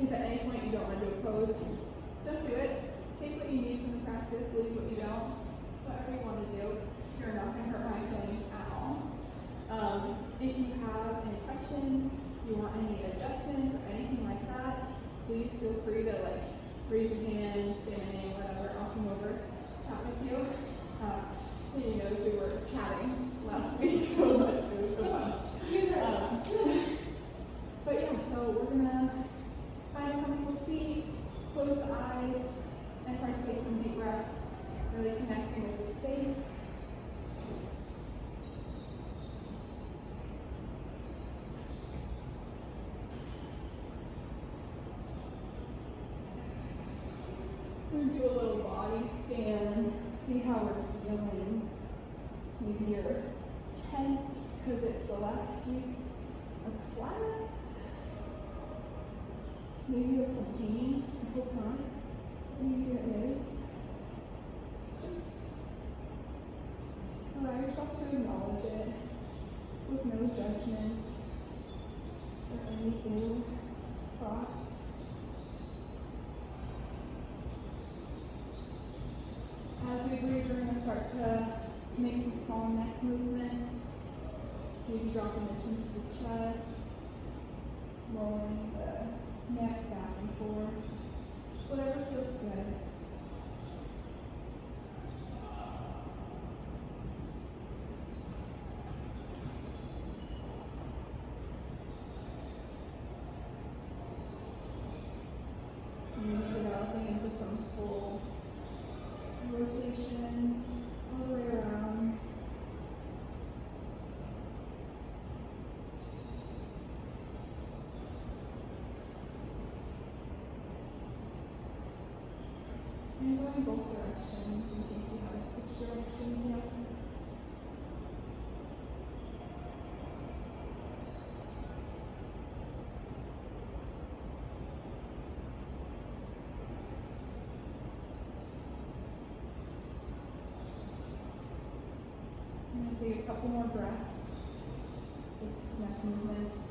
If at any point you don't want to do a pose, don't do it. Take what you need from the practice, leave what you don't. Whatever you want to do, you're not going to hurt my feelings at all. If you have any questions, you want any adjustments or anything like that, please feel free to raise your hand, say my name, whatever. I'll come over, chat with you. Katie knows we were chatting last week so much. It was so fun. But yeah, so we're gonna find a comfortable seat, close the eyes, and start to take some deep breaths, really connecting with the space. We're gonna do a little body scan, see how we're feeling. Maybe you're tense because it's the last week of class. Maybe you have some pain. I hope not. Maybe it is. Just allow yourself to acknowledge it with no judgment or any ill thoughts. As we breathe, we're going to start to make some small neck movements. Maybe dropping the chin to the chest, rolling the neck back and forth, whatever feels good. Maybe developing into some full rotations all the way around. And going both directions in case you haven't switched directions yet. I'm going to take a couple more breaths with these neck movements.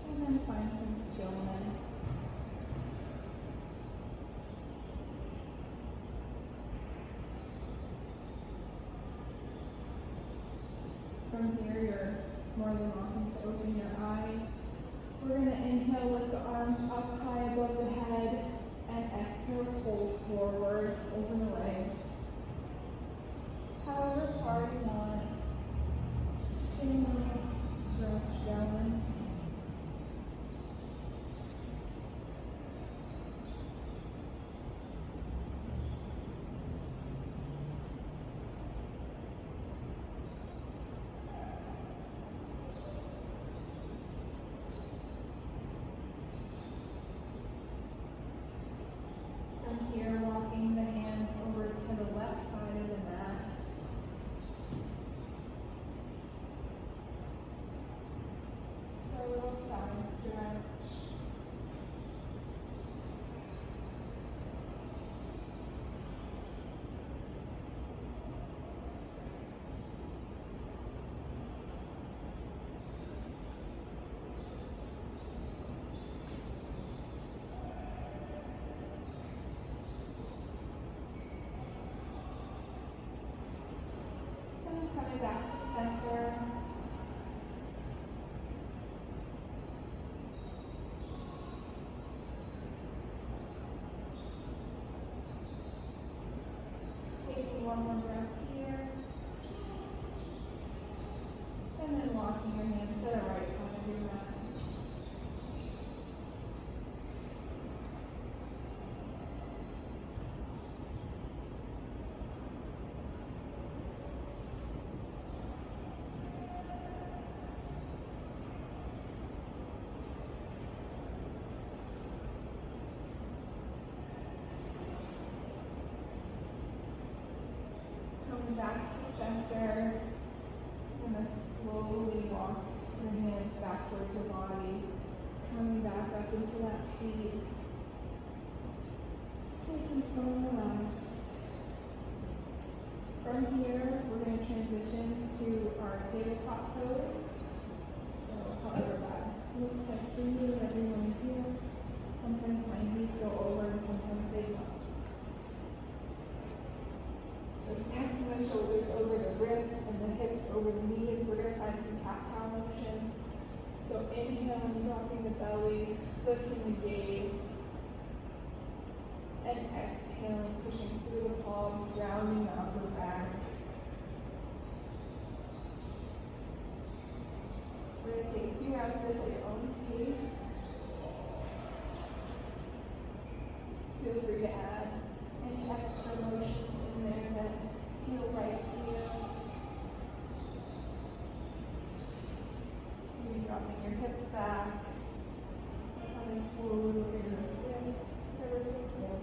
And then find some stillness. From here, you're more than welcome to open your eyes. We're going to inhale, lift the arms up high above the head. And exhale, fold forward over the legs. However far you want. Just getting a little stretch going. Here, walking the hands over to the left side of the mat. For a little side stretch. Coming back to center. Taking one more breath here. And then walking your hands to the right side of your mat. Coming back to center, you're going to slowly walk your hands back towards your body, coming back up into that seat, nice and slow and relaxed. From here, we're going to transition to our table tabletop pose. So however that looks like for you, whatever you want to do. Sometimes my knees go over and sometimes they don't. So stacking the shoulders over the wrists and the hips over the knees. We're going to find some cat-cow motions. So inhaling, dropping the belly, lifting the gaze. And exhaling, pushing through the palms, grounding the upper back. We're going to take a few rounds of this at your own pace. Feel free to add any extra motions in there that feel right to you. Maybe dropping your hips back, coming forward over your wrists, whatever feels good.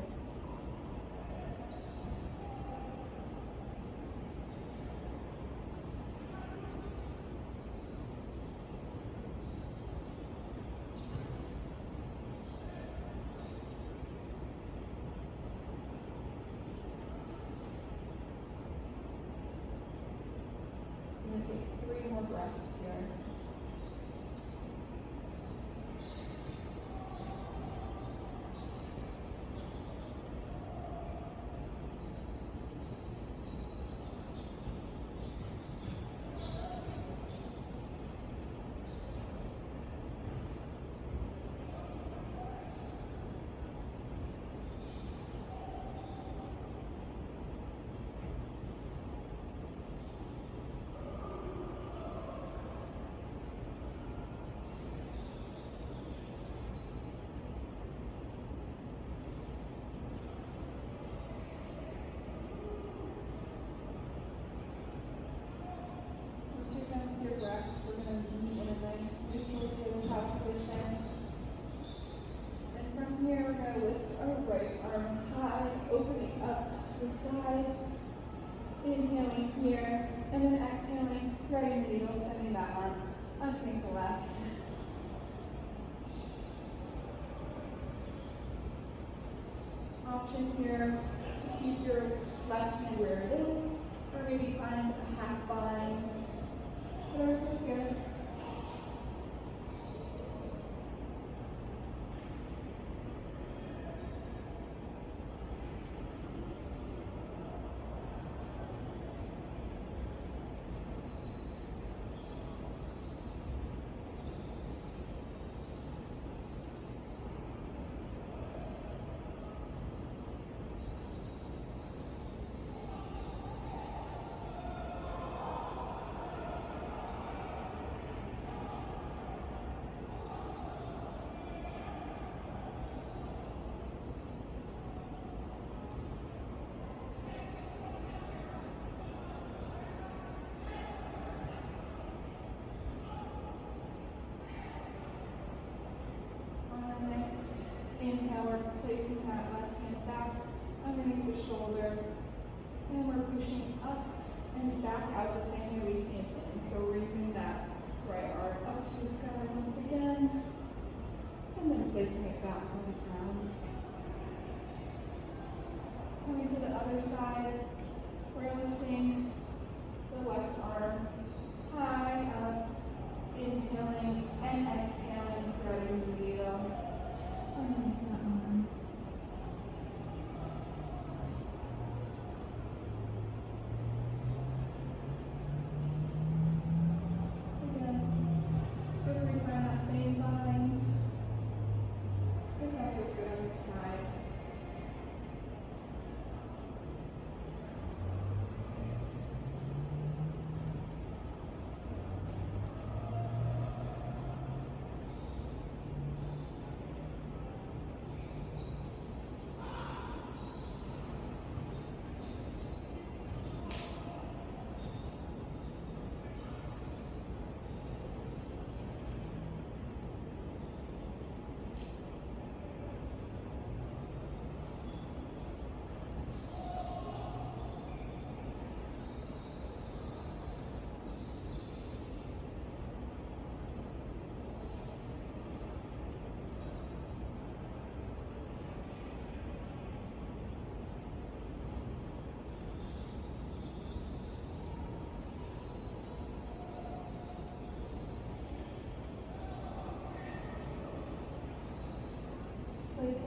I'm going to take 3 more breaths here. Your breaths, we're going to be in a nice neutral tabletop position. And from here, we're going to lift our right arm high, opening up to the side. Inhaling here, and then exhaling, threading the needle, sending that arm underneath the left. Option here to keep your left hand where it is, or maybe find a half bind. Whatever feels good. Inhale, we're placing that left hand back underneath the shoulder, and we're pushing up and back out the same way we came in. So raising that right arm up to the sky once again, and then placing it back on the ground. Coming to the other side, we're lifting the left arm high up, inhaling and exhaling, threading the needle.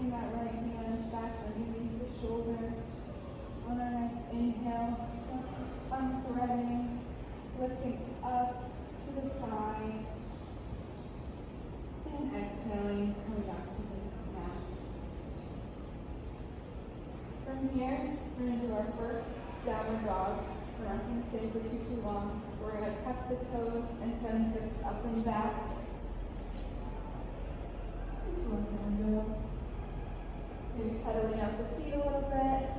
placing that right hand back underneath the shoulder. On our next inhale, unthreading, lifting up to the side. And exhaling, coming back to the mat. From here, we're going to do our first downward dog. We're not going to stay for too long. We're going to tuck the toes and send hips up and back. Just one down. Maybe pedaling out the feet a little bit.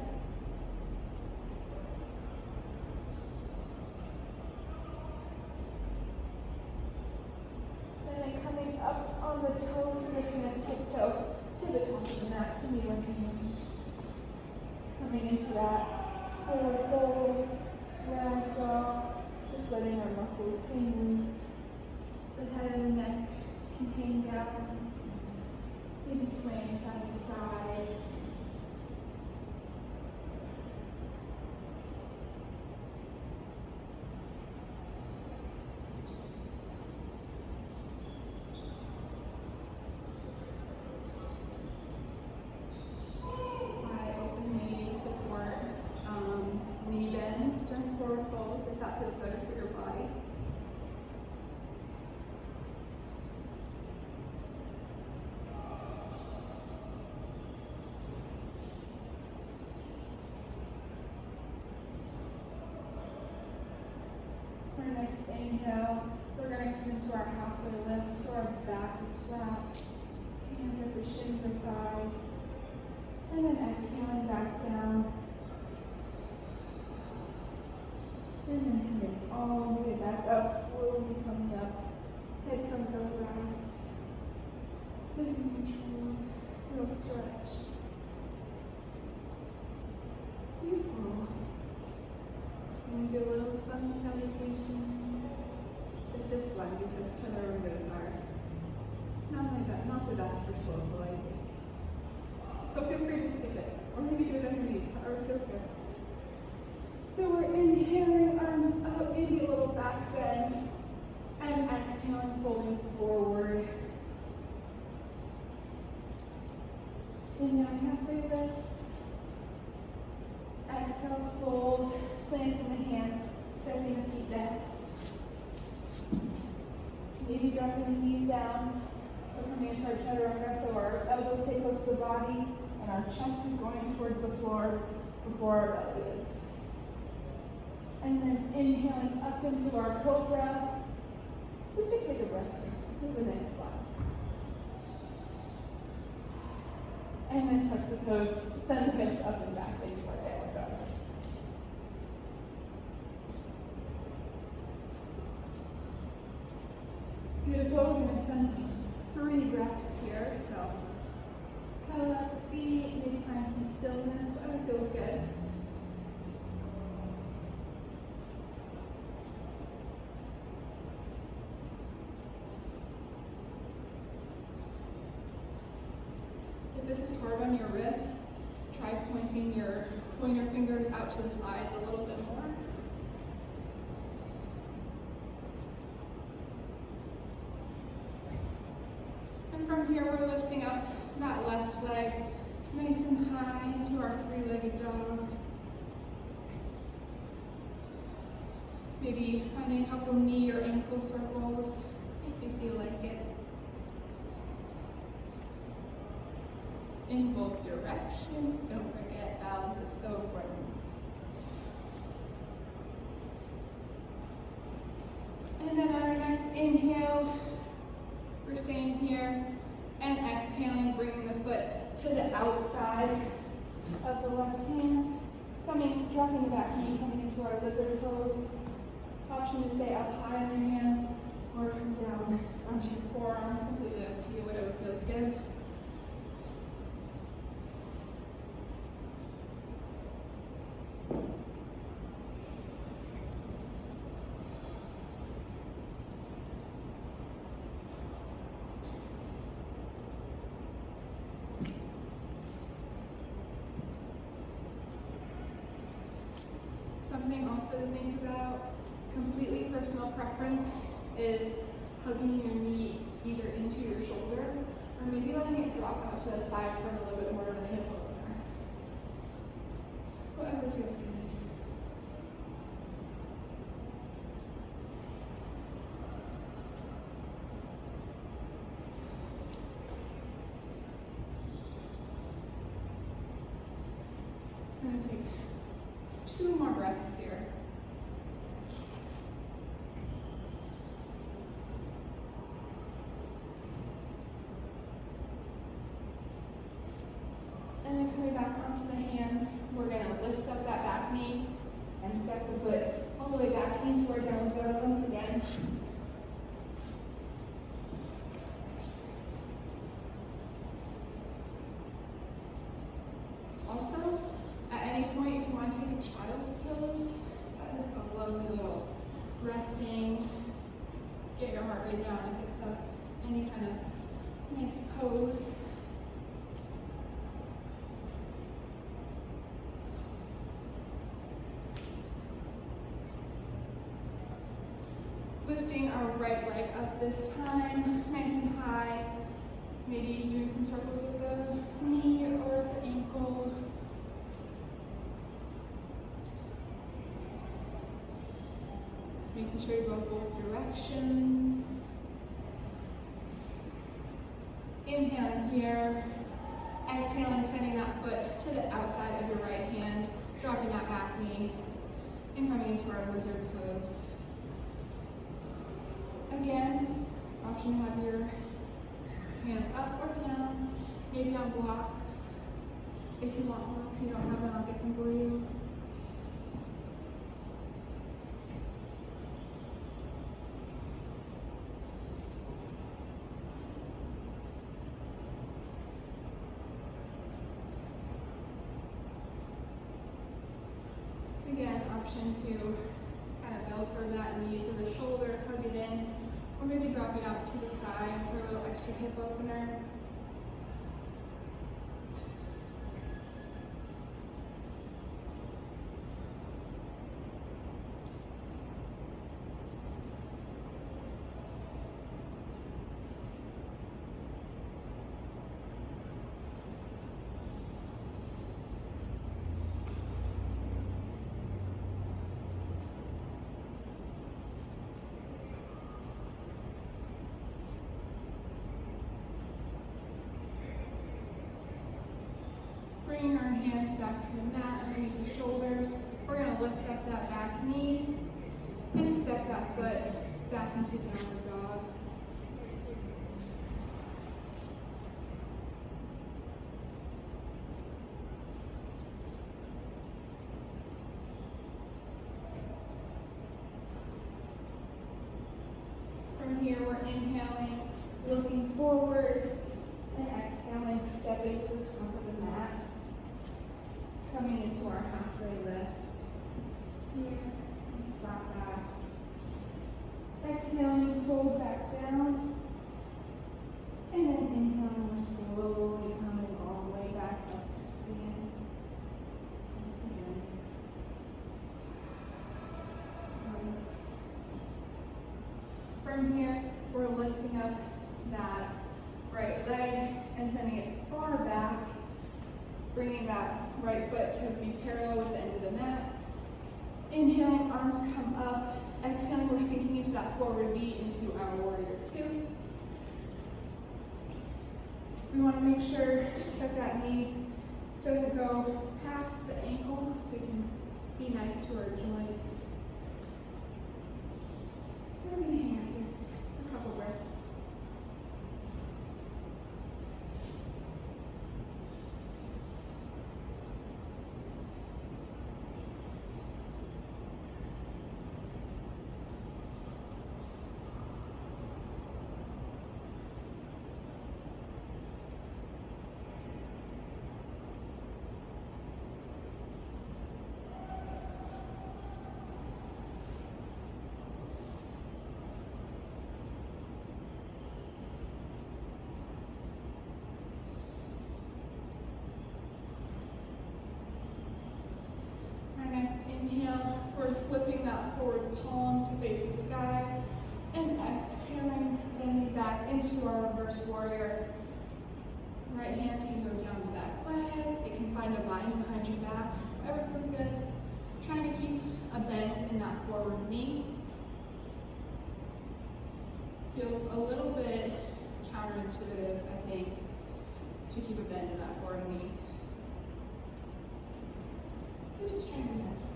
And then coming up on the toes, we're just going to tiptoe to the top of the mat to meet our hands. Coming into that forward fold, ragdoll, just letting our muscles hang loose. The head and the neck can hang down. Maybe swaying side to side. If that feels better for your body. For our next inhale, we're going to come into our halfway lift so our back is flat. Hands at the shins or thighs. And then exhaling back down. And then coming all the way back up, slowly coming up. Head comes up last. Nice and controlled. Real stretch. Beautiful. And do a little sun salutation. But just one because chaturangas are not the best for slow flow, I think. So feel free to skip it. Or maybe do it underneath, however it feels good. So we're inhaling, arms up, maybe a little back bend, and exhaling, folding forward. Inhale, halfway lift. Exhale, fold, planting the hands, stepping the feet back. Maybe dropping the knees down. We're coming into our chaturanga, so our elbows stay close to the body, and our chest is going towards the floor before our belly is. And then inhaling up into our cobra. Let's just take a breath in. This is a nice spot. And then tuck the toes, send the hips up and back into our downward dog. Beautiful. We're going to spend 3 breaths here. So pedal out the feet, maybe find some stillness, whatever feels good. If this is hard on your wrists, try pointing your pointer fingers out to the sides a little bit more. And from here, we're lifting up that left leg nice and high into our 3-legged dog. Maybe finding a couple knee or ankle circles if you feel like it. In both directions. Don't forget, balance is so important. And then on our next inhale, we're staying here, and exhaling, bringing the foot to the outside of the left hand. Dropping the back knee, coming into our lizard pose. Option to stay up high on your hands, or come down onto your forearms, completely up to you, whatever feels good. Something also to think about, completely personal preference, is hugging your knee either into your shoulder Or maybe letting it drop out to the side for a little bit more of a hip opener. Whatever feels good. I'm going to take 2 more breaths here. And then coming back onto the hands, we're going to lift up that back knee and step the foot all the way back into our downward dog once again. Also, at any point, if you want to take a child's pose, that is a lovely little resting, get your heart rate down if it's any kind of nice pose. Lifting our right leg up this time, nice and high. Maybe doing some circles with the knee or the ankle. Making sure you go both directions. Inhaling here. Exhaling, sending that foot to the outside of your right hand, dropping that back knee, and coming into our lizard pose. Again, option to have your hands up or down, maybe on blocks. If you want one, if you don't have one, I'll get them for you. Again, option to kind of velcro that knee to the shoulder, hug it in, or maybe drop it out to the side for a little extra hip opener. Bringing our hands back to the mat underneath the shoulders. We're going to lift up that back knee and step that foot back into downward dog. From here, we're inhaling, looking forward, and exhaling, stepping to the top of the mat. Coming into our halfway lift. Here, and spot back. Exhaling, fold back down. And then inhaling, we're slowly coming all the way back up to stand. Once again. Right. From here, we're lifting up that right leg and sending it far back. Bringing that right foot to be parallel with the end of the mat. Inhaling, arms come up. Exhaling, we're sinking into that forward V into our warrior 2. We want to make sure that that knee doesn't go past the ankle so we can be nice to our joints. We're going to hang out here a couple breaths. Inhale, we're flipping that forward palm to face the sky, and exhaling, bending back into our reverse warrior, Right hand can go down the back leg. It can find a line behind your back. Whatever feels good. Trying to keep a bend in that forward knee. Feels a little bit counterintuitive, I think, to keep a bend in that forward knee. We're just trying our best.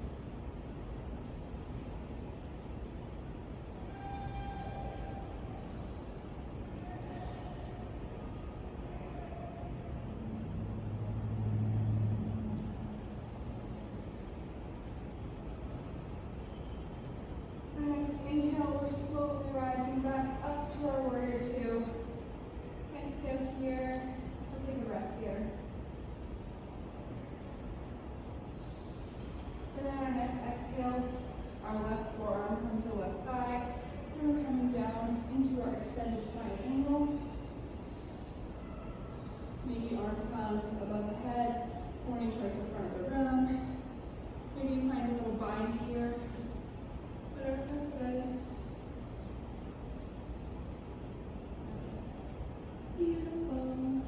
Next inhale, we're slowly rising back up to our warrior two. Exhale here. We'll take a breath here. And then our next exhale, our left forearm comes to the left thigh. And we're coming down into our extended side angle. Maybe arm comes above the head, pointing towards the front of the room. Maybe you find a little bind here. Whatever feels good. Beautiful.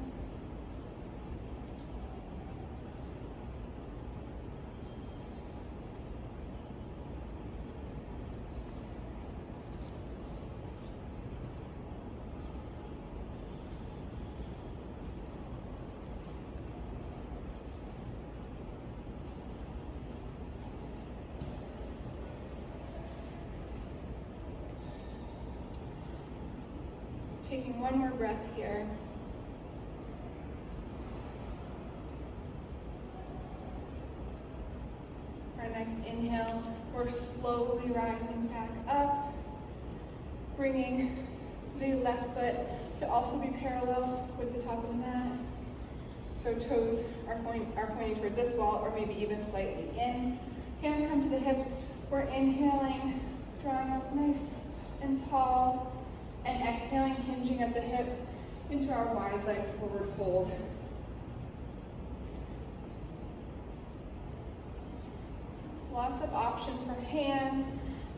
Taking one more breath here. Our next inhale, we're slowly rising back up, bringing the left foot to also be parallel with the top of the mat. So toes are pointing towards this wall or maybe even slightly in. Hands come to the hips. We're inhaling, drawing up nice and tall. And exhaling, hinging at the hips into our wide leg forward fold. Lots of options for hands.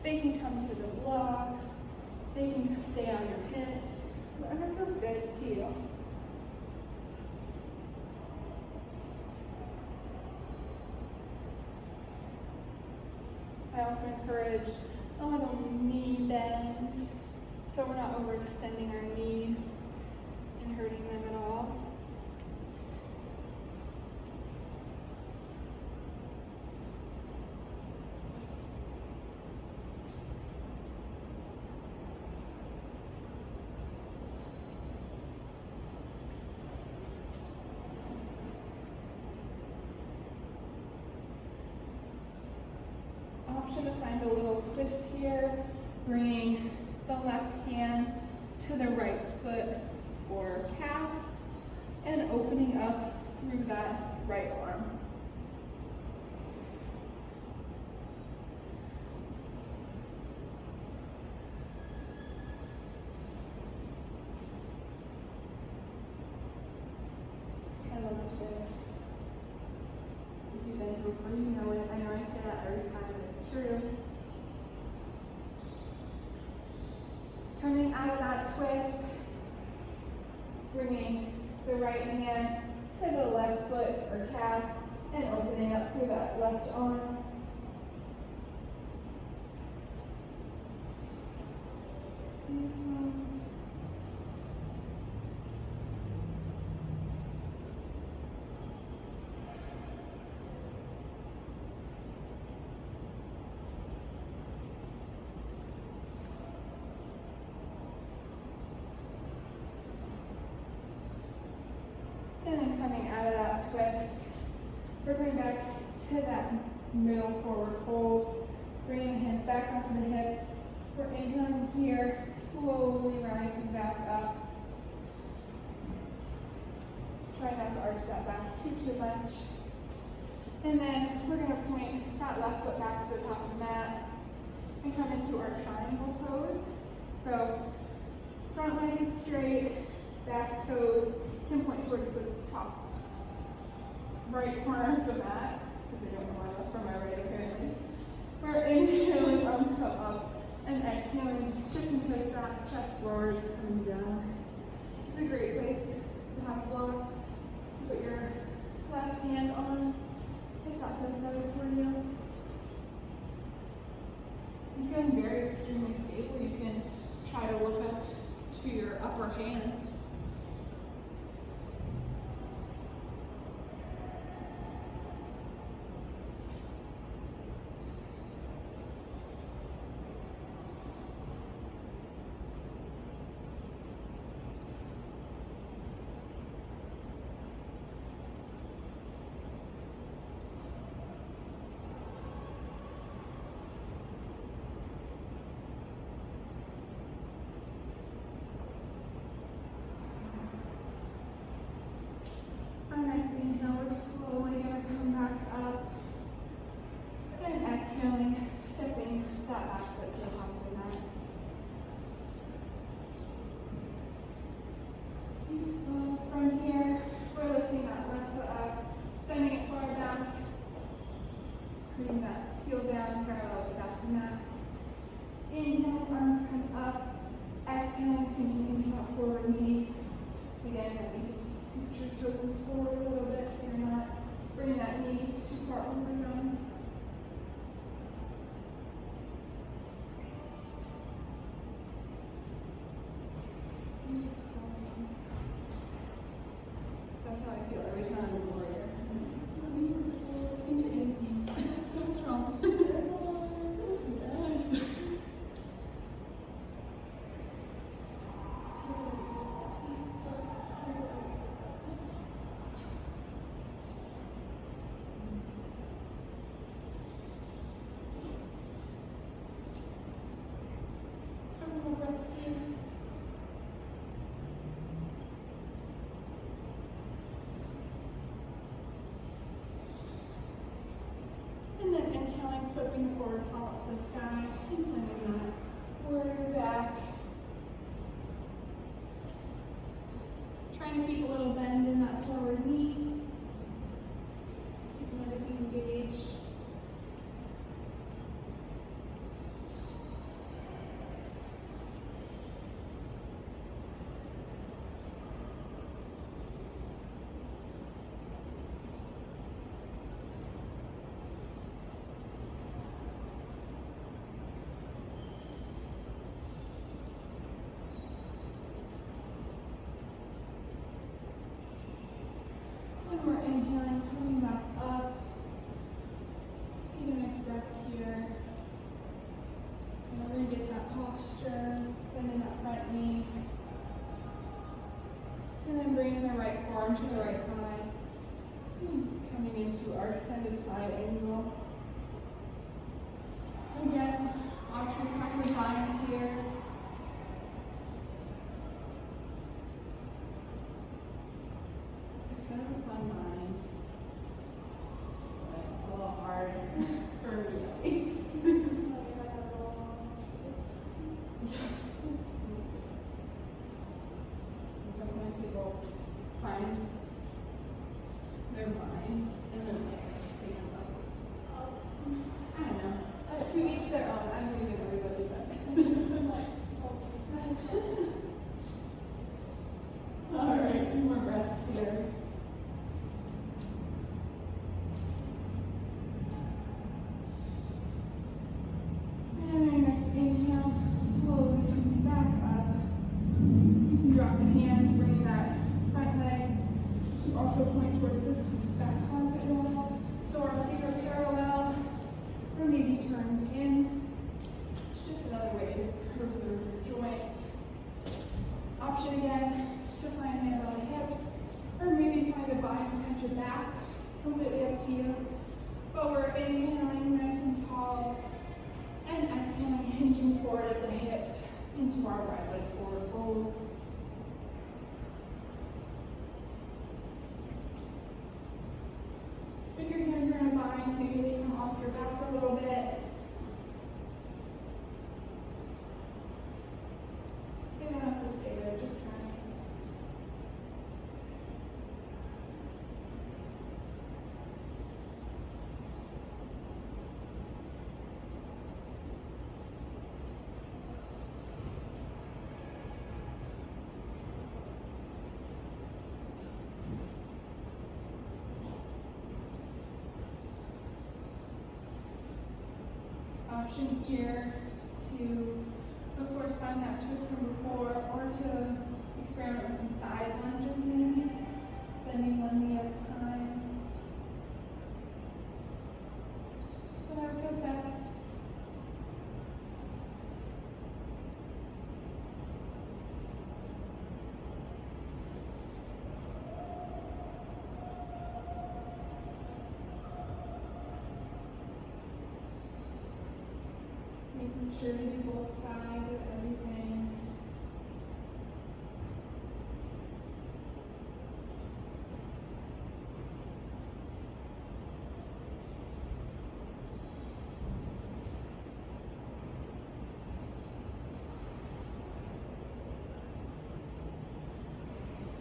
They can come to the blocks. They can stay on your hips. Whatever feels good to you. I also encourage a little knee bend, so we're not overextending our knees and hurting them at all. Option to find a little twist here, bringing the left hand to the right foot or calf and opening up through that right arm. I love the twist. If you've been here before, you know it. I know I say that every time, but it's true. Coming out of that twist, bringing the right hand to the left foot or calf and opening up through that left arm. Beautiful. And then coming out of that twist, we're going back to that middle forward fold, bringing hands back onto the hips. We're inhaling here, slowly rising back up. Try not to arch that back too much. And then we're going to point that left foot back to the top of the mat and come into our triangle pose. So front leg is straight, back toes can point towards the top right corner of the mat, because I don't know my left from my right apparently. We're inhaling, arms come up, and exhaling, shifting hips back, chest forward, coming down. It's a great place to have a block put your left hand on if that feels better for you. If you're feeling very extremely stable, you can try to look up to your upper hand. Our next inhale, we're slowly going to come back up. And exhaling, stepping that back foot to the top of the mat. From here, we're lifting that left foot up, sending it far back, bringing that heel down parallel with the back of the mat. Inhale, arms come up. Exhaling, sinking into that forward knee. Again, maybe just scoot your toes forward a little bit so you're not bringing that knee too far overdone. That's how I feel every time I'm a warrior. Into anything. So strong. Yes. Couple more breaths here. And then inhaling, flipping the forward palm up to the sky, and sending that warrior back. Trying to keep a little bend in that forward knee. Keeping everything engaged. And we're inhaling, coming back up. Just take a nice breath here. And we're going to get that posture, bending that front knee. And then bringing the right forearm to the right thigh. Coming into our extended side angle. Again, option kind of bind here. It's kind of a fun mind, but it's a little hard for me at least. And sometimes people find their mind in the mix. They can I don't know. To each their own. I'm doing it everybody but. All right, 2 more breaths here. And our next inhale, slowly coming back up. You can drop the hands, bringing that front leg to also point towards this back closet wall. So our feet are parallel, or maybe turned in. It's just another way to preserve your joints. Option again to find hands on the hips, or maybe find a bind at your back. Completely up to you. But we're inhaling nice and tall, and exhaling, hinging forward at the hips into our right leg forward fold. If your hands are in a bind, maybe they come off your back a little bit. You don't have to stay there, just try. option here to, of course, find that twist from before, or to experiment with some side lunges maybe, bending one knee at a time. Whatever feels best. Making sure to do both sides of everything.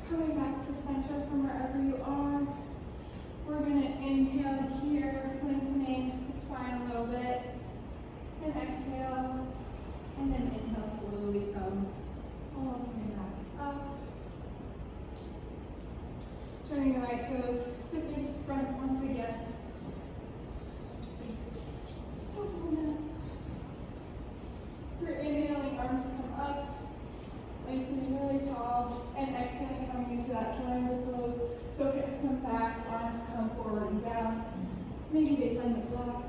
Coming back to center from wherever you are. We're going to inhale here, lengthening the spine a little bit. And exhale, and then inhale, slowly come all the way back up. Turning the right toes to face the front once again. We're inhaling, arms come up, lengthening really tall, and exhaling, coming into that triangle pose. So hips come back, arms come forward and down. Maybe they find the block.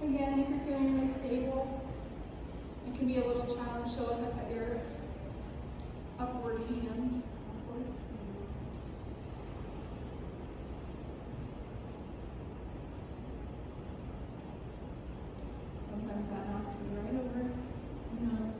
Again, if you're feeling really stable, it can be a little challenge to look up at your upward hand. Sometimes that knocks me right over. Who knows?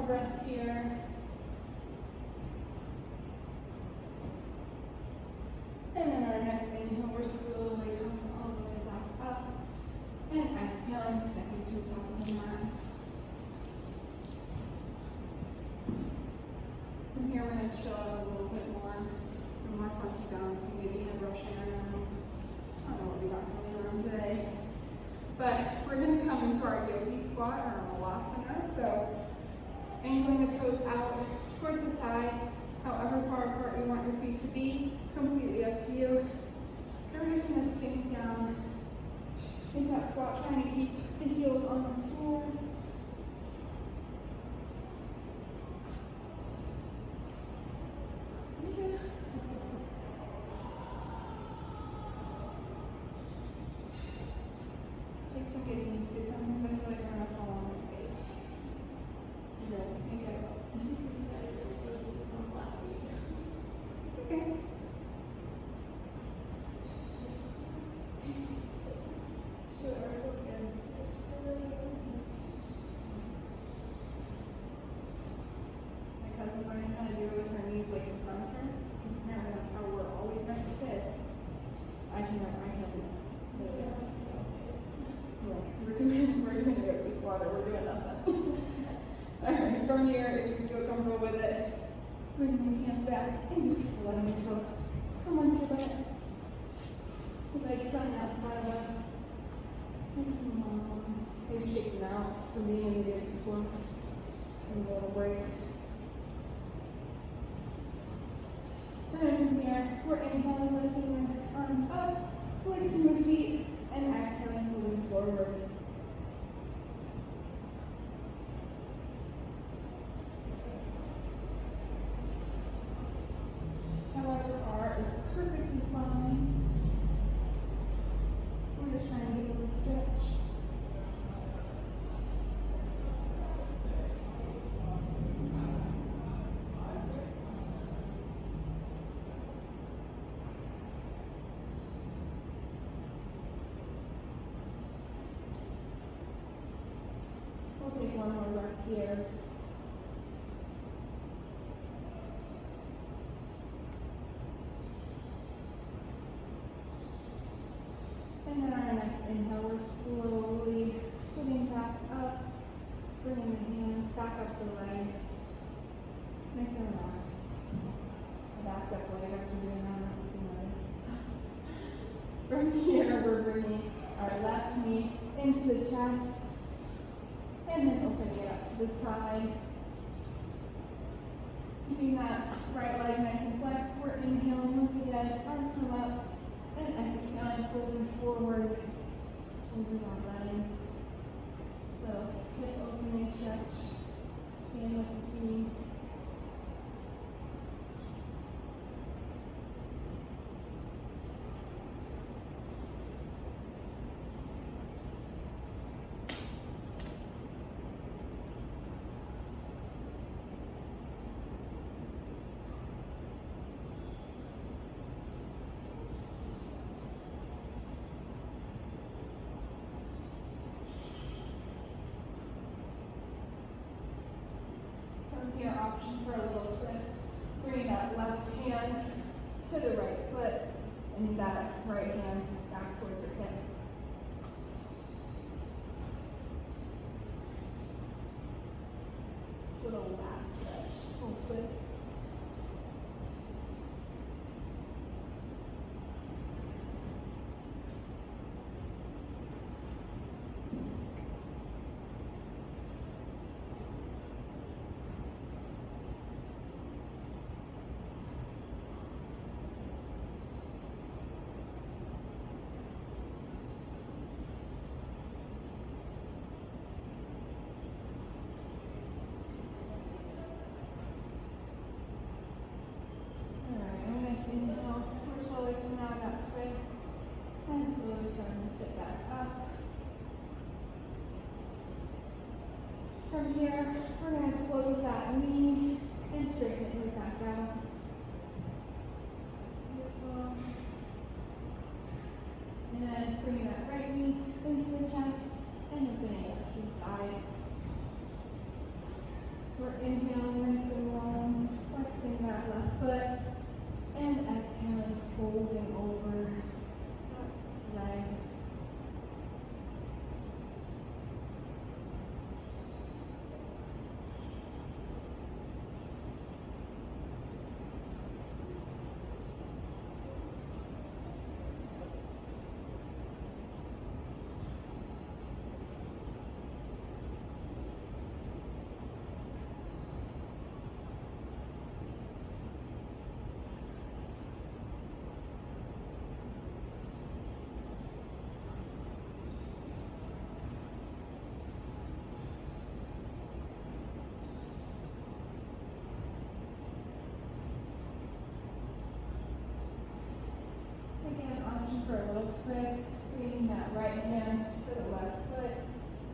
Breath here. And then our next inhale, we're slowly coming all the way back up. And exhaling, stepping to the top of the mat. From here, we're going to chill out a little bit more. We're more funky balance, maybe head rushing around. I don't know what we got going on today. But we're going to come into our yogi squat, or malasana. So angling the toes out towards the sides, however far apart you want your feet to be, completely up to you. And we're just going to sink down into that squat, trying to keep the heels on the floor. Take some good knees too. Sometimes I feel like we're going to fall on my face. It's okay. Sure, that's good. My cousin's learning how to do it with her knees like in front of her, because apparently that's how we're always meant to sit. I can't do it. We're doing a yoga squat, or we're doing nothing. Alright, from here, if you feel comfortable with it, bring your hands back and just keep letting yourself come onto it. The legs coming out in front of us. Nice and long. Maybe shaking out from being in the yoga squat. And a little break. And then from here, we're inhaling, lifting the arms up, flexing the feet, and exhaling, moving forward. However, R is perfectly fine. We're just trying to get a little stretch. We'll take one more breath here. And then our next inhale, we're slowly sitting back up, bringing the hands back up the legs. Nice and relaxed. backed up leg as we're doing that, if you notice. From here, we're bringing our left knee into the chest, and then opening it up to the side. Keeping that right leg nice and flexed. We're inhaling once again, arms come up, and exhaling, folding forward over that leg. Little hip opening stretch. Stand with the feet. Here, option for a little twist. Bring that left hand to the right foot and that right hand back towards your hip. Little lat stretch, little twist. From here, we're going to close that knee and straighten it right back out. Beautiful. And then bringing that right knee into the chest and opening it up to the side. We're inhaling nice and long, flexing that left foot, and exhaling, folding over that leg. For a little twist, bringing that right hand to the left foot,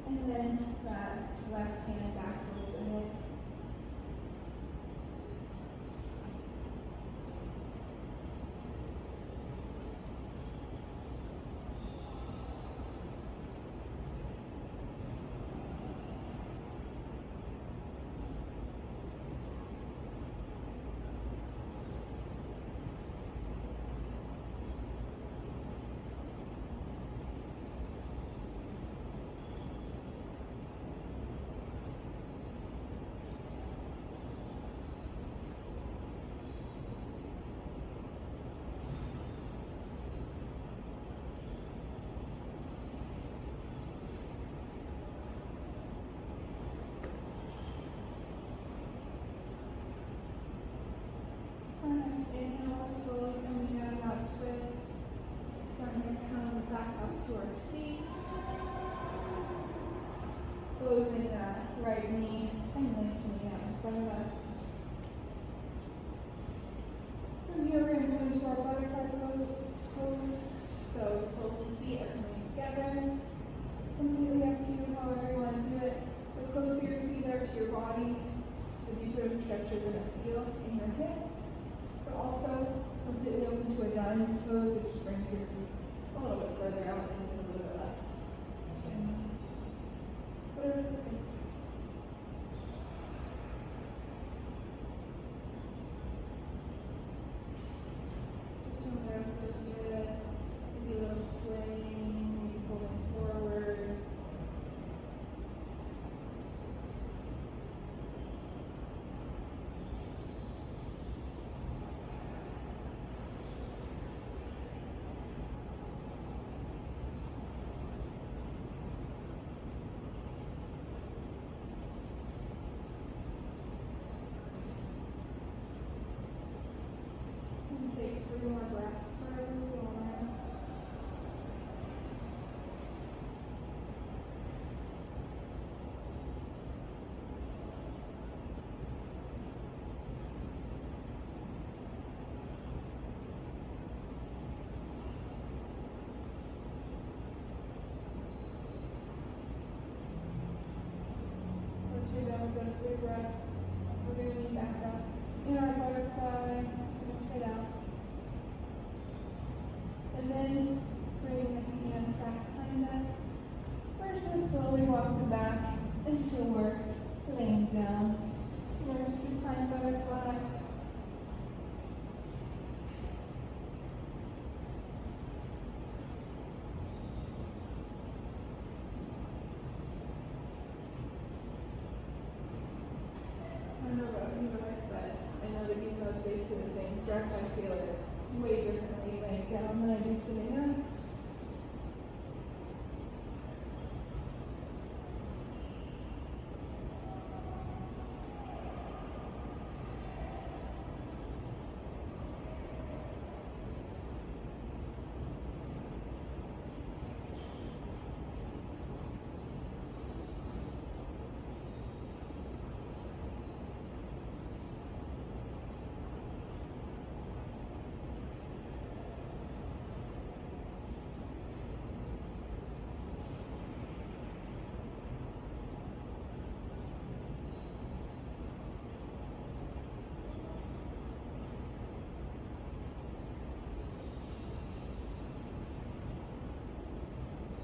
and then that left hand back towards the hip. Nice inhale, slowly coming down that twist. Starting to come back up to our seat. Closing that right knee and lifting it out in front of us. From here, we're going to come into our butterfly pose. So the soles of the feet are coming together. Completely up to you, however you want to do it. The closer your feet are to your body, the deeper the stretch you're going to feel in your hips. But also completely open to a diamond pose, which brings your feet a little bit further out and it's a little bit less strenuous. Whatever that's good. Just doing there for a bit. Maybe a little swaying, maybe pulling forward. big breaths. We're going to lean back up. In our butterfly, we're going to sit out. And then bring the hands back behind us. We're just going to slowly walk them back until we're laying down. We're supine butterfly. I don't know about you guys, but I know that even though it's basically the same stretch, I feel it way differently laying down than I do sitting up.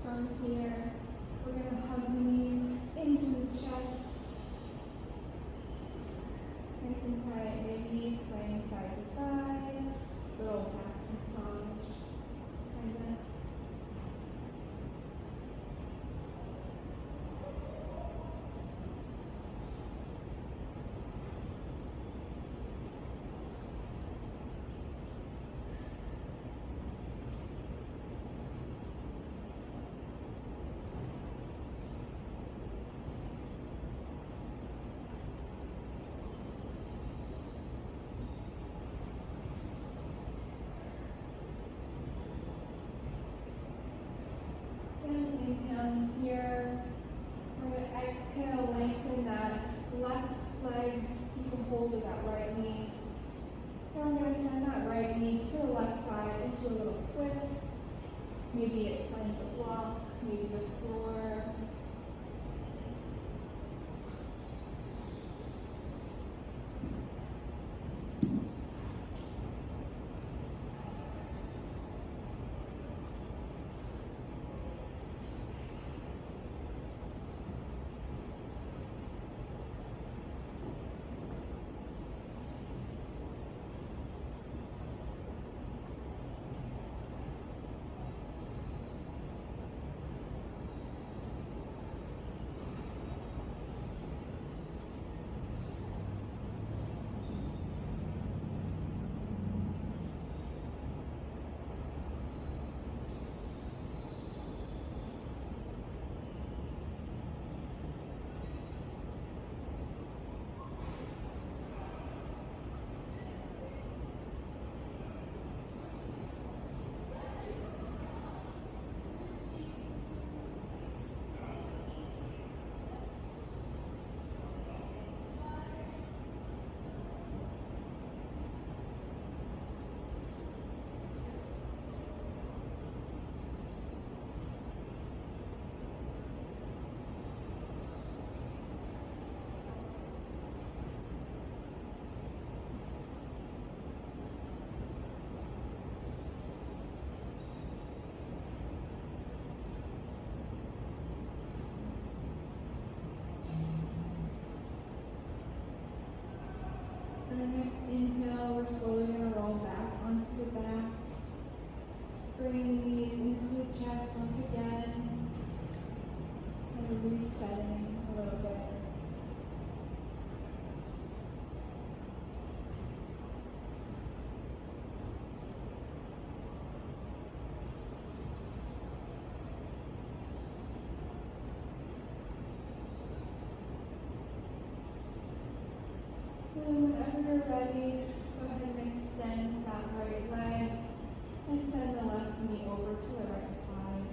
From here, we're going to hug the knees into the chest. Nice and tight, maybe swaying side to side. Little back massage. Kind of. Inhale here. We're going to exhale, lengthen that left leg, keep a hold of that right knee. Now we're going to send that right knee to the left side into a little twist. Maybe it finds a block, maybe the floor. Next inhale, we're slowly going to roll back onto the back. Bringing the knees into the chest once again. Kind of resetting a little bit. And whenever you're ready, go ahead and extend that right leg and send the left knee over to the right side.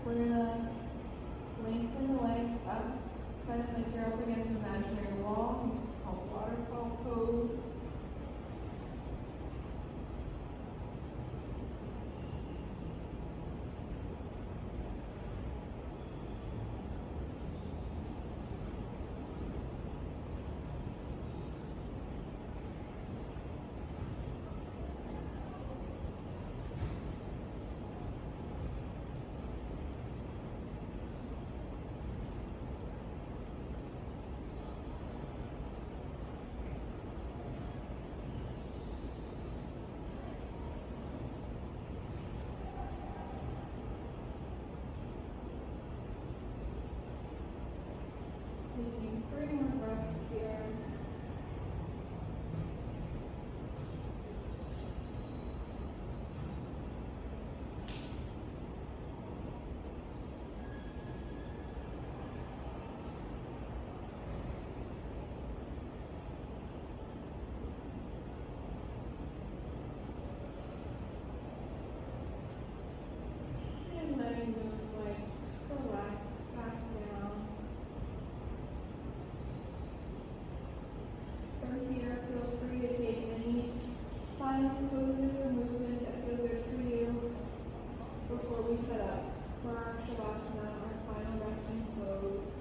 we're gonna lengthen the legs up, kind of like you're up against an imaginary wall. This is called waterfall pose. Taking 3 more breaths here. And letting those legs relax back down. From here, feel free to take any final poses or movements that feel good for you before we set up for our Shavasana, our final resting pose.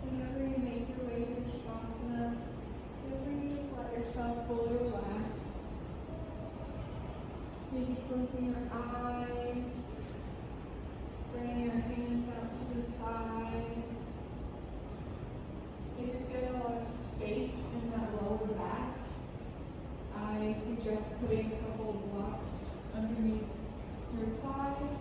Whenever you make your way to Shavasana, feel free to just let yourself fully relax. Maybe closing your eyes, spreading your hands out to the side. If you're feeling a lot of space in that lower back, I suggest putting a couple of blocks underneath your thighs.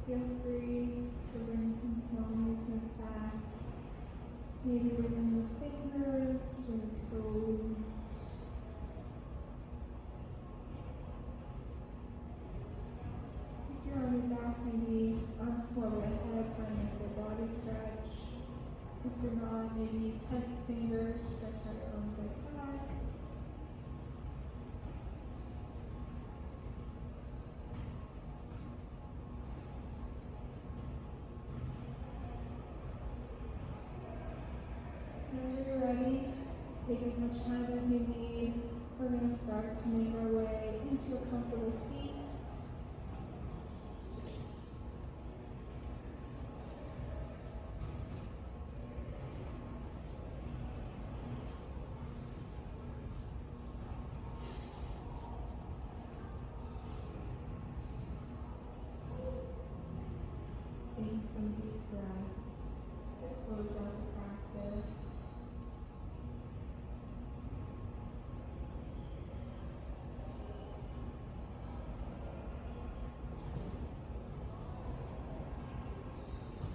Feel free to bring some small movements back. Maybe wiggling the fingers or toes. If you're on your back, maybe arms forward ahead for an full body stretch. If you're not, maybe tight fingers, stretch out your arms like that. Whenever you're ready, take as much time as you need. We're going to start to make our way into a comfortable seat. Taking some deep breaths to close out the practice.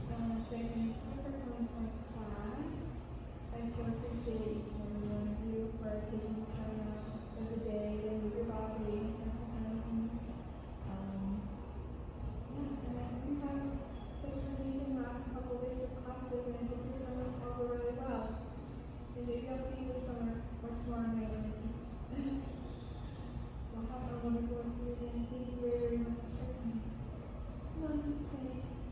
I want to say thank you for coming to my class. I so appreciate each and every one of you for taking time out of the day to move your body and spend some time with me. We have such an amazing last couple days of classes, and I hope you're going to all go really well. And maybe I'll see you this summer or tomorrow night on the beach. Well, have a wonderful rest of your day. Thank you very, very much for coming. Namaste.